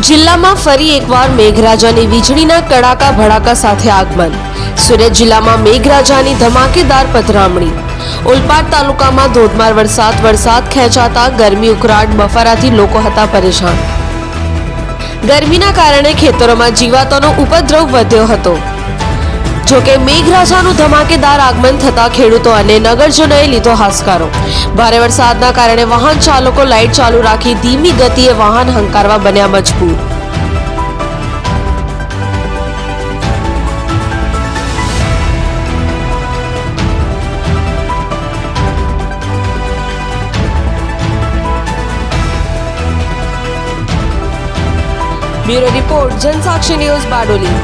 જિલ્લામાં ફરી એકવાર મેઘરાજાની વીજળીના કડાકા ભડાકા સાથે આગમન. સુરત જિલ્લામાં મેઘરાજાની ધમાકેદાર પધરામણી. ઓલપાડ તાલુકામાં ધોધમાર વરસાદ ખેંચાતા ગરમી ઉકળાટ બફારાથી લોકો હતા પરેશાન. ગરમીના કારણે ખેતરોમાં જીવાતોનો ઉપદ્રવ વધ્યો હતો. જોકે મેઘરાજાનું ધમાકેદાર આગમન થતા ખેડૂતો અને નગરજનોએ લીધો હાશકારો. ભારે વરસાદના કારણે વાહન ચાલકો લાઇટ ચાલુ રાખી ધીમી ગતિએ વાહન હંકારવા બન્યા મજબૂર. Bureau report, Jansakshi news, Bardoli.